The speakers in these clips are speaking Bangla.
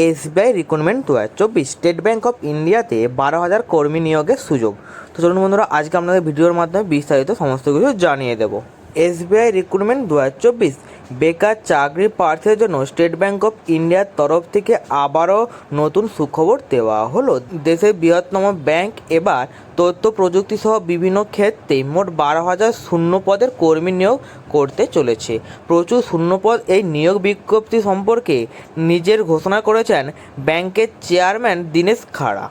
SBI recruitment 2024 state bank of ইন্ডিয়াতে 12,000 কর্মী নিয়োগের সুযোগ। তো চলুন বন্ধুরা, আজকে আপনাদের ভিডিওর মাধ্যমে বিস্তারিত সমস্ত কিছু জানিয়ে দেব। এসবিআই রিক্রুটমেন্ট 2024 বেকার চাকরি প্রার্থীদের জন্য স্টেট ব্যাঙ্ক অফ ইন্ডিয়ার তরফ থেকে আবারও নতুন সুখবর দেওয়া হলো। দেশের বৃহত্তম ব্যাংক এবার তথ্য প্রযুক্তি সহ বিভিন্ন ক্ষেত্রে মোট 12,000 শূন্য পদের কর্মী নিয়োগ করতে চলেছে। প্রচুর শূন্যপদ এই নিয়োগ বিজ্ঞপ্তি সম্পর্কে নিজের ঘোষণা করেছেন ব্যাংকের চেয়ারম্যান দীনেশ খাড়া।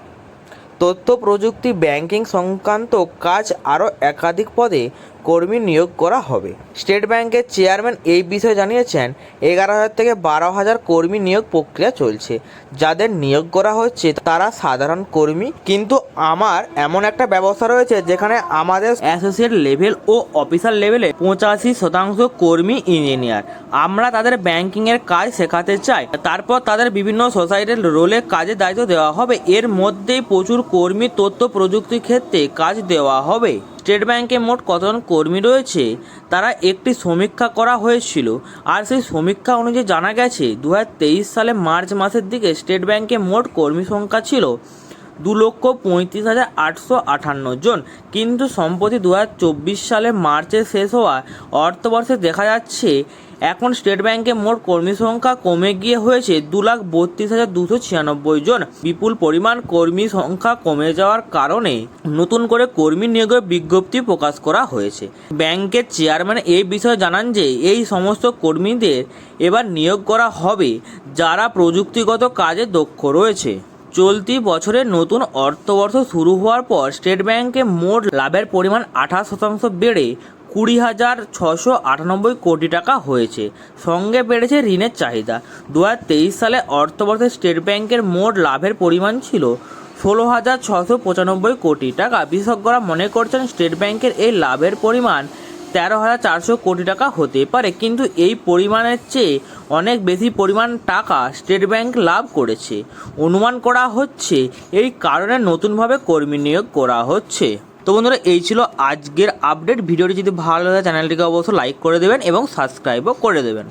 তথ্য প্রযুক্তি ব্যাংকিং সংক্রান্ত কাজ আরও একাধিক পদে কর্মী নিয়োগ করা হবে। স্টেট ব্যাংকের চেয়ারম্যান এই বিষয়ে জানিয়েছেন 11,000 থেকে 12,000 কর্মী নিয়োগ প্রক্রিয়া চলছে। যাদের নিয়োগ করা হচ্ছে তারা সাধারণ কর্মী, কিন্তু আমার এমন একটা ব্যবস্থা রয়েছে যেখানে আমাদের অ্যাসোসিয়েট লেভেল ও অফিসার লেভেলে 85% কর্মী ইঞ্জিনিয়ার। আমরা তাদের ব্যাংকিংয়ের কাজ শেখাতে চাই, তারপর তাদের বিভিন্ন সোসাইটির রোলে কাজের দায়িত্ব দেওয়া হবে। এর মধ্যেই প্রচুর কর্মী তথ্য প্রযুক্তি ক্ষেত্রে কাজ দেওয়া হবে। স্টেট ব্যাংকে মোট কতজন কর্মী রয়েছে তারা একটি সমীক্ষা করা হয়েছিল, আর সেই সমীক্ষা অনুযায়ী জানা গেছে 2023 সালে মার্চ মাসের দিকে স্টেট ব্যাংকে মোট কর্মী সংখ্যা ছিল 2,35,858 জন। কিন্তু সম্প্রতি 2024 সালে মার্চে শেষ হওয়া অর্থবর্ষে দেখা যাচ্ছে এখন স্টেট ব্যাংকে মোট কর্মী সংখ্যা কমে গিয়ে হয়েছে 2,32,296 জন। বিপুল পরিমাণ কর্মী সংখ্যা কমে যাওয়ার কারণে নতুন করে কর্মী নিয়োগের বিজ্ঞপ্তি প্রকাশ করা হয়েছে। ব্যাংকের চেয়ারম্যান এই বিষয়ে জানান যে এই সমস্ত কর্মীদের এবার নিয়োগ করা হবে যারা প্রযুক্তিগত কাজে দক্ষ রয়েছে। চলতি বছরের নতুন অর্থবর্ষ শুরু হওয়ার পর স্টেট ব্যাংকে মোট লাভের পরিমাণ 28% বেড়ে 20,698 কোটি টাকা হয়েছে। সঙ্গে বেড়েছে ঋণের চাহিদা। 2023 সালে অর্থবর্ষে স্টেট ব্যাংকের মোট লাভের পরিমাণ ছিল 16,695 কোটি টাকা। বিশেষজ্ঞরা মনে করছেন স্টেট ব্যাংকের এই লাভের পরিমাণ 13,400 কোটি টাকা হতে পারে, কিন্তু এই পরিমাণের চেয়ে অনেক বেশি পরিমাণ টাকা স্টেট ব্যাংক লাভ করেছে। অনুমান করা হচ্ছে এই কারণে নতুনভাবে কর্মী নিয়োগ করা হচ্ছে। তো বন্ধুরা, এই ছিল আজকের আপডেট। ভিডিওটি যদি ভালো লাগে চ্যানেলটিকে অবশ্যই লাইক করে দেবেন এবং সাবস্ক্রাইবও করে দেবেন।